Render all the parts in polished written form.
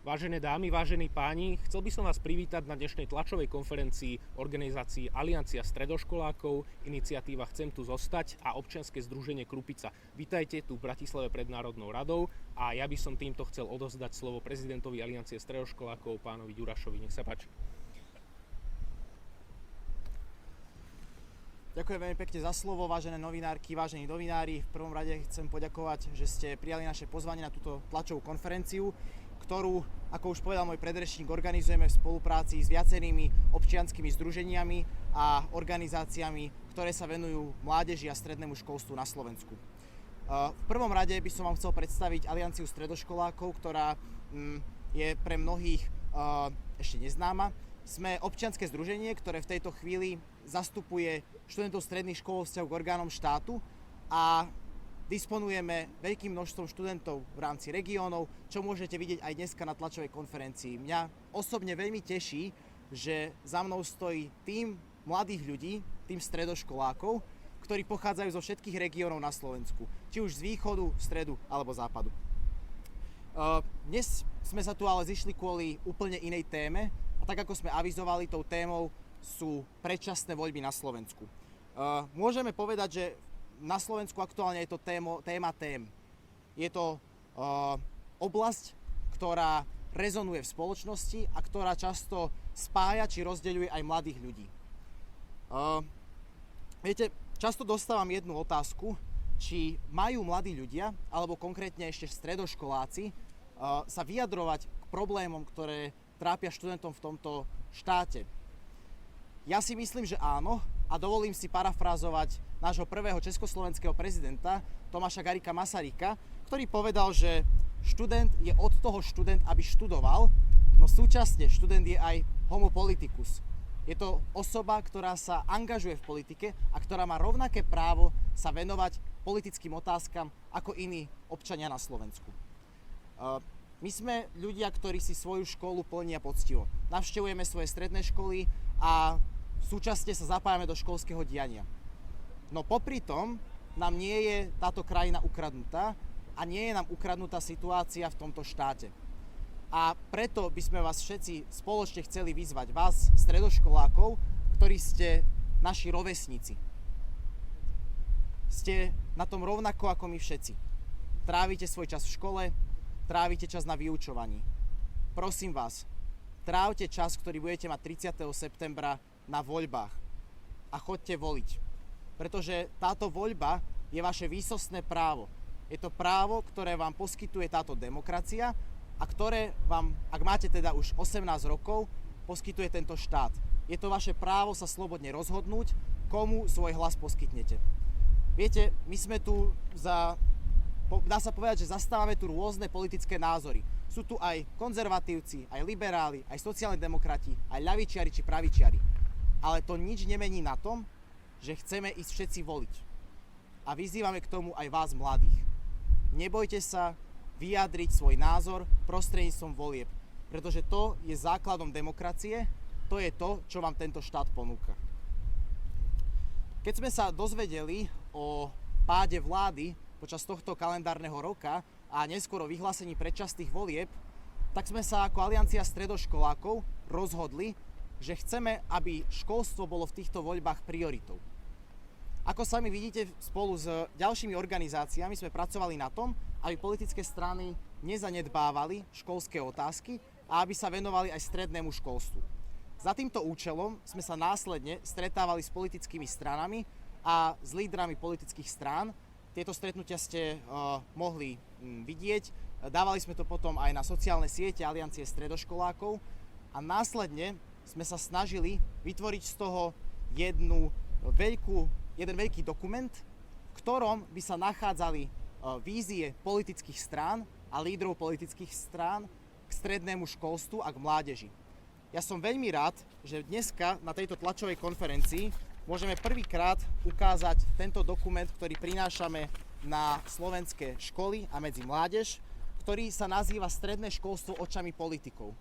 Vážené dámy, vážení páni, chcel by som vás privítať na dnešnej tlačovej konferencii organizácií Aliancia stredoškolákov, iniciatíva Chcem tu zostať a občianske združenie Krupica. Vítajte tu v Bratislave pred Národnou radou a ja by som týmto chcel odovzdať slovo prezidentovi Aliancie stredoškolákov, pánovi Ďurašovi. Nech sa páči. Ďakujem veľmi pekne za slovo, vážené novinárky, vážení novinári. V prvom rade chcem poďakovať, že ste prijali naše pozvanie na túto tlačovú konferenciu, ktorú, ako už povedal môj predrečník, organizujeme v spolupráci s viacerými občianskymi združeniami a organizáciami, ktoré sa venujú mládeži a strednému školstvu na Slovensku. V prvom rade by som vám chcel predstaviť Alianciu stredoškolákov, ktorá je pre mnohých ešte neznáma. Sme občianske združenie, ktoré v tejto chvíli zastupuje študentov stredných škôl vo vzťahu k orgánom štátu a disponujeme veľkým množstvom študentov v rámci regiónov, čo môžete vidieť aj dneska na tlačovej konferencii. Mňa osobne veľmi teší, že za mnou stojí tím mladých ľudí, tím stredoškolákov, ktorí pochádzajú zo všetkých regiónov na Slovensku, či už z východu, stredu alebo západu. Dnes sme sa tu ale zišli kvôli úplne inej téme a tak ako sme avizovali, tou témou sú predčasné voľby na Slovensku. Môžeme povedať, že na Slovensku aktuálne je to téma tém. Je to oblasť, ktorá rezonuje v spoločnosti a ktorá často spája či rozdeľuje aj mladých ľudí. Viete, často dostávam jednu otázku, či majú mladí ľudia, alebo konkrétne ešte stredoškoláci, sa vyjadrovať k problémom, ktoré trápia študentom v tomto štáte. Ja si myslím, že áno a dovolím si parafrázovať nášho prvého československého prezidenta Tomáša Garrigua Masaryka, ktorý povedal, že študent je od toho študent, aby študoval, no súčasne študent je aj homo politicus. Je to osoba, ktorá sa angažuje v politike a ktorá má rovnaké právo sa venovať politickým otázkam ako iní občania na Slovensku. My sme ľudia, ktorí si svoju školu plnia poctivo. Navštevujeme svoje stredné školy a súčasne sa zapájame do školského diania. No popri tom nám nie je táto krajina ukradnutá a nie je nám ukradnutá situácia v tomto štáte. A preto by sme vás všetci spoločne chceli vyzvať, vás, stredoškolákov, ktorí ste naši rovesníci. Ste na tom rovnako ako my všetci. Trávite svoj čas v škole, trávite čas na vyučovaní. Prosím vás, trávte čas, ktorý budete mať 30. septembra na voľbách a choďte voliť. Pretože táto voľba je vaše výsostné právo. Je to právo, ktoré vám poskytuje táto demokracia a ktoré vám, ak máte teda už 18 rokov, poskytuje tento štát. Je to vaše právo sa slobodne rozhodnúť, komu svoj hlas poskytnete. Viete, my sme tu dá sa povedať, že zastávame tu rôzne politické názory. Sú tu aj konzervatívci, aj liberáli, aj sociálni demokrati, aj ľavičiari či pravičiari. Ale to nič nemení na tom, že chceme ísť všetci voliť. A vyzývame k tomu aj vás, mladých. Nebojte sa vyjadriť svoj názor prostredníctvom volieb, pretože to je základom demokracie, to je to, čo vám tento štát ponúka. Keď sme sa dozvedeli o páde vlády počas tohto kalendárneho roka a neskôr o vyhlásení predčasných volieb, tak sme sa ako Aliancia stredoškolákov rozhodli, že chceme, aby školstvo bolo v týchto voľbách prioritou. Ako sami vidíte, spolu s ďalšími organizáciami sme pracovali na tom, aby politické strany nezanedbávali školské otázky a aby sa venovali aj strednému školstvu. Za týmto účelom sme sa následne stretávali s politickými stranami a s lídrami politických strán. Tieto stretnutia ste mohli vidieť. Dávali sme to potom aj na sociálne siete Aliancie stredoškolákov a následne sme sa snažili vytvoriť z toho jeden veľký dokument, v ktorom by sa nachádzali vízie politických strán a lídrov politických strán k strednému školstvu a k mládeži. Ja som veľmi rád, že dneska na tejto tlačovej konferencii môžeme prvýkrát ukázať tento dokument, ktorý prinášame na slovenské školy a medzi mládež, ktorý sa nazýva Stredné školstvo očami politikov.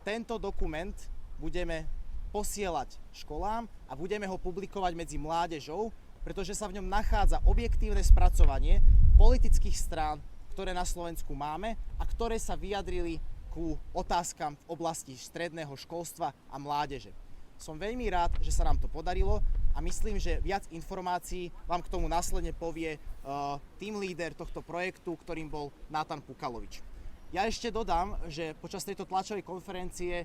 Tento dokument budeme posielať školám a budeme ho publikovať medzi mládežou, pretože sa v ňom nachádza objektívne spracovanie politických strán, ktoré na Slovensku máme a ktoré sa vyjadrili ku otázkam v oblasti stredného školstva a mládeže. Som veľmi rád, že sa nám to podarilo a myslím, že viac informácií vám k tomu následne povie team leader tohto projektu, ktorým bol Nátan Pukalovič. Ja ešte dodám, že počas tejto tlačovej konferencie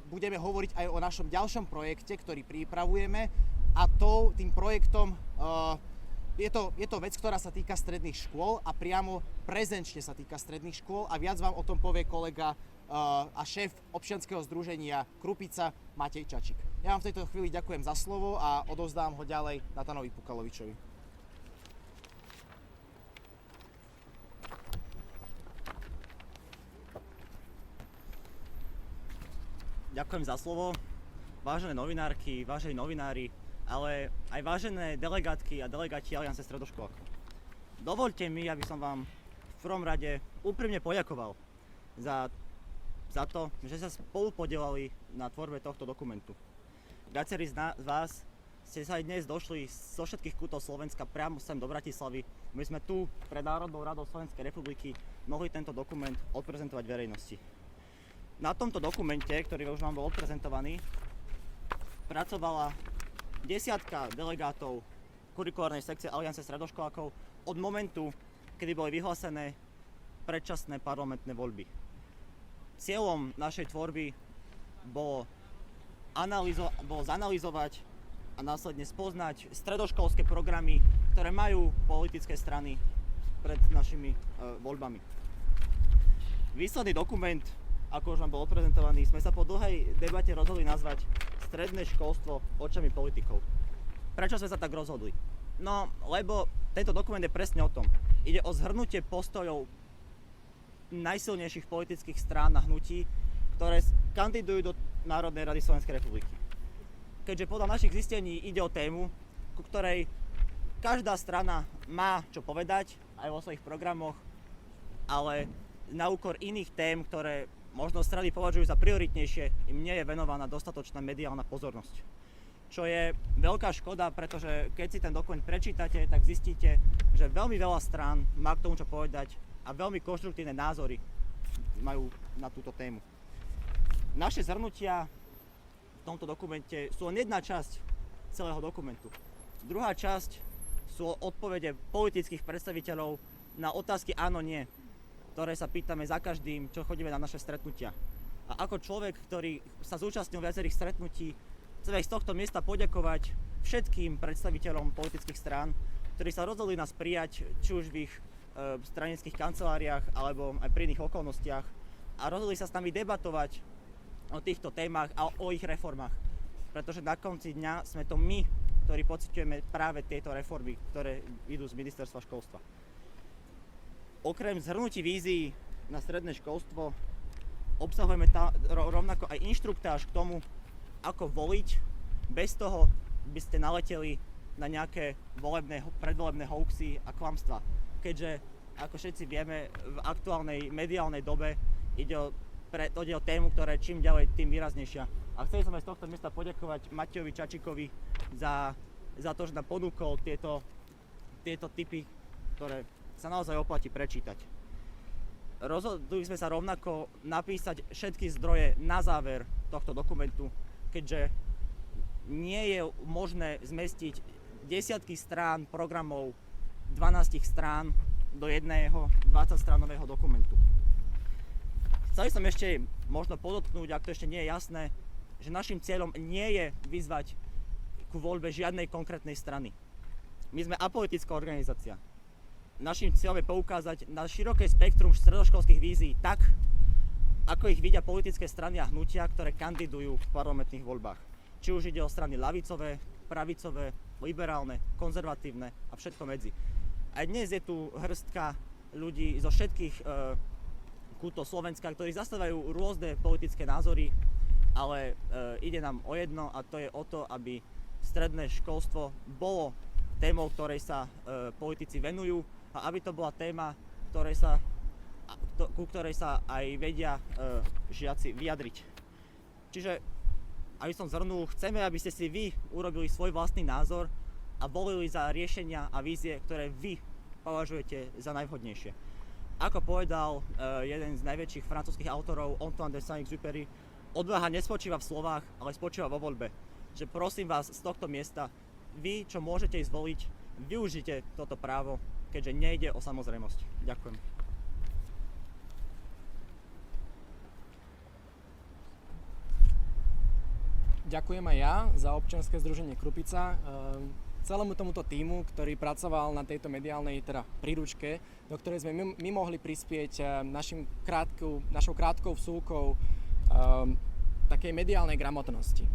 budeme hovoriť aj o našom ďalšom projekte, ktorý pripravujeme, a tým projektom je to vec, ktorá sa týka stredných škôl a priamo prezenčne sa týka stredných škôl a viac vám o tom povie kolega a šéf občianskeho združenia Krupica Matej Čačík. Ja vám v tejto chvíli ďakujem za slovo a odovzdám ho ďalej Natanovi Pukalovičovi. Ďakujem za slovo. Vážené novinárky, vážení novinári, ale aj vážené delegátky a delegáti Aliancie stredoškolákov. Dovoľte mi, aby som vám v prvom rade úprimne poďakoval za to, že sa spolu podielali na tvorbe tohto dokumentu. Viacerí z vás ste sa aj dnes došli zo všetkých kútov Slovenska priamo sem do Bratislavy. My sme tu pred Národnou radou Slovenskej republiky mohli tento dokument odprezentovať verejnosti. Na tomto dokumente, ktorý už vám bol odprezentovaný, pracovala desiatka delegátov kurikulárnej sekcie Aliancie stredoškolákov od momentu, kedy boli vyhlásené predčasné parlamentné voľby. Cieľom našej tvorby bolo zanalyzovať a následne spoznať stredoškolské programy, ktoré majú politické strany pred našimi voľbami. Výsledný dokument, ako už vám bol odprezentovaný, sme sa po dlhej debate rozhodli nazvať Stredné školstvo očami politikov. Prečo sme sa tak rozhodli? No, lebo tento dokument je presne o tom. Ide o zhrnutie postojov najsilnejších politických strán a hnutí, ktoré kandidujú do Národnej rady Slovenskej republiky. Keďže podľa našich zistení ide o tému, ku ktorej každá strana má čo povedať aj vo svojich programoch, ale na úkor iných tém, ktoré možno strany považujú za prioritnejšie, im nie je venovaná dostatočná mediálna pozornosť. Čo je veľká škoda, pretože keď si ten dokument prečítate, tak zistíte, že veľmi veľa strán má k tomu čo povedať a veľmi konštruktívne názory majú na túto tému. Naše zhrnutia v tomto dokumente sú len jedna časť celého dokumentu. Druhá časť sú odpovede politických predstaviteľov na otázky áno, nie, ktoré sa pýtame za každým, čo chodíme na naše stretnutia. A ako človek, ktorý sa zúčastnil viacerých stretnutí, chcem aj z tohto miesta poďakovať všetkým predstaviteľom politických strán, ktorí sa rozhodli nás prijať, či už v ich stranických kanceláriách, alebo aj pri iných okolnostiach a rozhodli sa s nami debatovať o týchto témach a o ich reformách. Pretože na konci dňa sme to my, ktorí pociťujeme práve tieto reformy, ktoré idú z ministerstva školstva. Okrem zhrnutí vízií na stredné školstvo obsahujeme rovnako aj inštruktáž k tomu, ako voliť, bez toho by ste naleteli na nejaké predvolebné hoaxy a klamstvá. Keďže, ako všetci vieme, v aktuálnej mediálnej dobe ide o tému, ktorá je čím ďalej, tým výraznejšia. A chceli som aj z tohto miesta poďakovať Matejovi Čačíkovi za to, že nám ponúkol tieto tipy, ktoré sa naozaj oplatí prečítať. Rozhodli sme sa rovnako napísať všetky zdroje na záver tohto dokumentu, keďže nie je možné zmestiť desiatky strán programov 12 strán do jedného 20-stránového dokumentu. Chcel som ešte možno podotknúť, ak to ešte nie je jasné, že našim cieľom nie je vyzvať ku voľbe žiadnej konkrétnej strany. My sme apolitická organizácia. Naším cieľom je poukázať na široké spektrum stredoškolských vízií tak, ako ich vidia politické strany a hnutia, ktoré kandidujú v parlamentných voľbách. Či už ide o strany ľavicové, pravicové, liberálne, konzervatívne a všetko medzi. Aj dnes je tu hrstka ľudí zo všetkých kútov Slovenska, ktorí zastávajú rôzne politické názory, ale ide nám o jedno a to je o to, aby stredné školstvo bolo témou, ktorej sa politici venujú a aby to bola téma, ku ktorej sa aj vedia žiaci vyjadriť. Čiže, aby som zhrnul, chceme, aby ste si vy urobili svoj vlastný názor a volili za riešenia a vízie, ktoré vy považujete za najvhodnejšie. Ako povedal jeden z najväčších francúzskych autorov, Antoine de Saint-Exupéry, odvaha nespočíva v slovách, ale spočíva vo voľbe. Že prosím vás z tohto miesta, vy, čo môžete ísť voliť, využite toto právo, keďže nejde o samozrejmosť. Ďakujem. Ďakujem aj ja za občianske združenie Krupica, celému tomuto tímu, ktorý pracoval na tejto mediálnej príručke, do ktorej sme my mohli prispieť našou krátkou vsúkou takej mediálnej gramotnosti.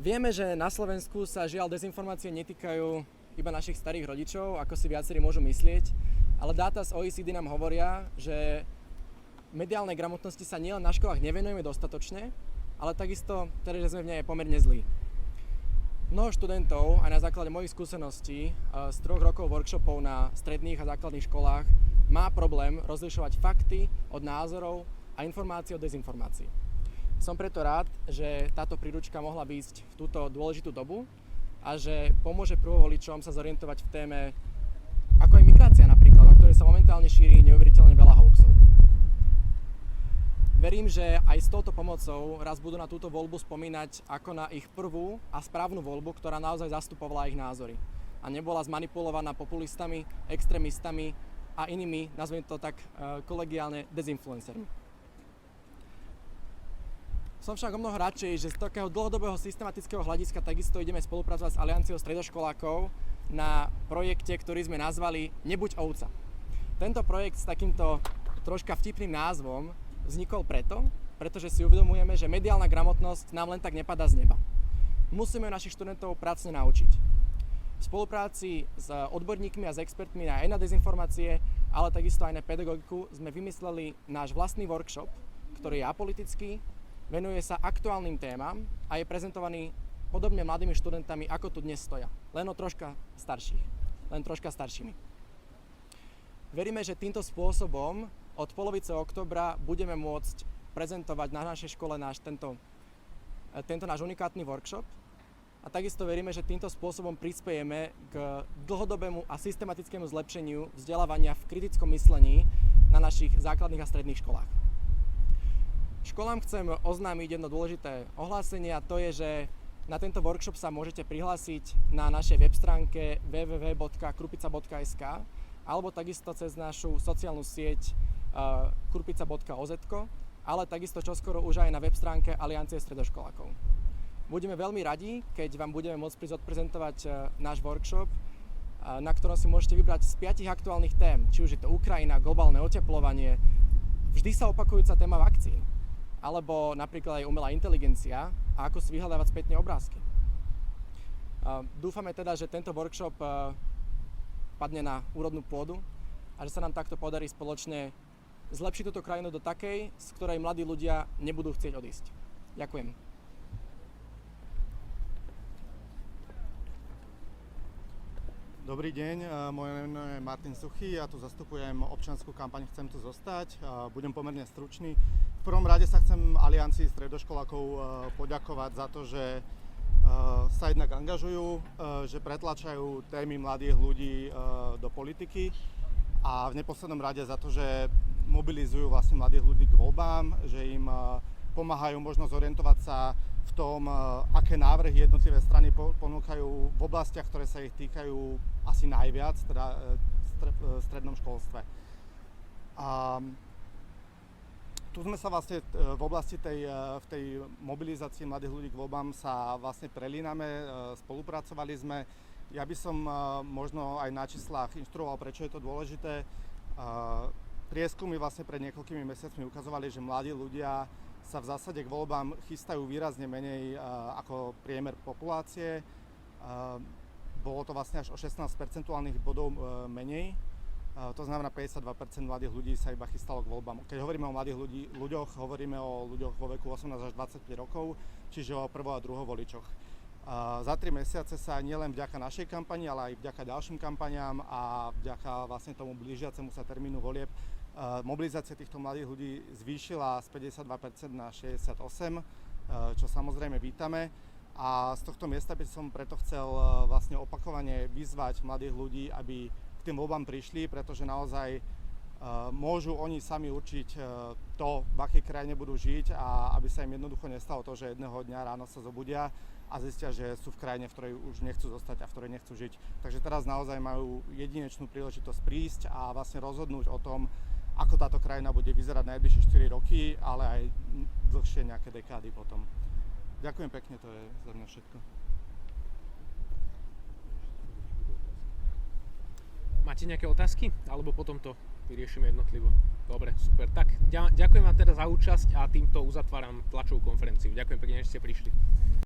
Vieme, že na Slovensku sa žiaľ dezinformácie netýkajú iba našich starých rodičov, ako si viacerí môžu myslieť, ale dáta z OECD nám hovoria, že mediálnej gramotnosti sa nielen na školách nevenujeme dostatočne, ale takisto, že sme v nej pomerne zlí. Mnoho študentov, aj na základe mojich skúseností z 3 rokov workshopov na stredných a základných školách, má problém rozlišovať fakty od názorov a informácie od dezinformácií. Som preto rád, že táto príručka mohla ísť v túto dôležitú dobu a že pomôže prvovoličom sa zorientovať v téme, ako je migrácia napríklad, o ktorej sa momentálne šíri neuveriteľne veľa hoaxov. Verím, že aj s touto pomocou raz budú na túto voľbu spomínať ako na ich prvú a správnu voľbu, ktorá naozaj zastupovala ich názory a nebola zmanipulovaná populistami, extrémistami a inými, nazvime to tak kolegiálne, dezinfluencermi. Som však o mnoho radšej, že z takého dlhodobého systematického hľadiska takisto ideme spolupracovať s Alianciou stredoškolákov na projekte, ktorý sme nazvali Nebuď ovca. Tento projekt s takýmto troška vtipným názvom vznikol pretože si uvedomujeme, že mediálna gramotnosť nám len tak nepadá z neba. Musíme našich študentov pracne naučiť. V spolupráci s odborníkmi a s expertmi aj na dezinformácie, ale takisto aj na pedagogiku sme vymysleli náš vlastný workshop, ktorý je apolitický, venuje sa aktuálnym témam a je prezentovaný podobne mladými študentami, ako tu dnes stoja. Len troška staršími. Veríme, že týmto spôsobom od polovice októbra budeme môcť prezentovať na našej škole tento náš unikátny workshop a takisto veríme, že týmto spôsobom prispiejeme k dlhodobému a systematickému zlepšeniu vzdelávania v kritickom myslení na našich základných a stredných školách. Školám chcem oznámiť jedno dôležité ohlásenie a to je, že na tento workshop sa môžete prihlásiť na našej web stránke www.krupica.sk alebo takisto cez našu sociálnu sieť krupica.oz, ale takisto čoskoro už aj na web stránke Aliancie stredoškolákov. Budeme veľmi radi, keď vám budeme môcť prísť odprezentovať náš workshop, na ktorom si môžete vybrať z 5 aktuálnych tém, či už je to Ukrajina, globálne oteplovanie, vždy sa opakujúca téma vakcín, alebo napríklad aj umelá inteligencia a ako si vyhľadávať spätne obrázky. Dúfame teda, že tento workshop padne na úrodnú pôdu a že sa nám takto podarí spoločne zlepšiť túto krajinu do takej, z ktorej mladí ľudia nebudú chcieť odísť. Ďakujem. Dobrý deň, moje meno je Martin Suchý, ja tu zastupujem občiansku kampaň Chcem tu zostať, budem pomerne stručný. V prvom rade sa chcem Aliancii stredoškolákov poďakovať za to, že sa jednak angažujú, že pretlačajú témy mladých ľudí do politiky a v neposlednom rade za to, že mobilizujú vlastne mladých ľudí k voľbám, že im pomáhajú možno zorientovať sa v tom, aké návrhy jednotlivé strany ponúkajú v oblastiach, ktoré sa ich týkajú asi najviac, teda v strednom školstve. A tu sme sa vlastne v oblasti v tej mobilizácii mladých ľudí k voľbám sa vlastne prelíname, spolupracovali sme. Ja by som možno aj na číslach inštruoval, prečo je to dôležité. Prieskumy vlastne pred niekoľkými mesiacmi ukazovali, že mladí ľudia sa v zásade k voľbám chystajú výrazne menej ako priemer populácie. Bolo to vlastne až o 16 percentuálnych bodov menej. To znamená 52% mladých ľudí sa iba chystalo k voľbám. Keď hovoríme o mladých ľuďoch, hovoríme o ľuďoch vo veku 18 až 25 rokov, čiže o prvo- a druhovoličoch. Za 3 mesiace sa nielen vďaka našej kampani, ale aj vďaka ďalším kampaniám a vďaka vlastne tomu blížiacemu sa termínu volieb mobilizácia týchto mladých ľudí zvýšila z 52% na 68%, čo samozrejme vítame. A z tohto miesta by som preto chcel vlastne opakovane vyzvať mladých ľudí, aby k tým voľbám prišli, pretože naozaj môžu oni sami určiť to, v akej krajine budú žiť a aby sa im jednoducho nestalo to, že jedného dňa ráno sa zobudia a zistia, že sú v krajine, v ktorej už nechcú zostať a v ktorej nechcú žiť. Takže teraz naozaj majú jedinečnú príležitosť prísť a vlastne rozhodnúť o tom, ako táto krajina bude vyzerať najbližšie 4 roky, ale aj dlhšie nejaké dekády potom. Ďakujem pekne, to je za mňa všetko. Máte nejaké otázky? Alebo potom to vyriešime jednotlivo? Dobre, super. Tak ďakujem vám teda za účasť a týmto uzatváram tlačovú konferenciu. Ďakujem pekne, že ste prišli.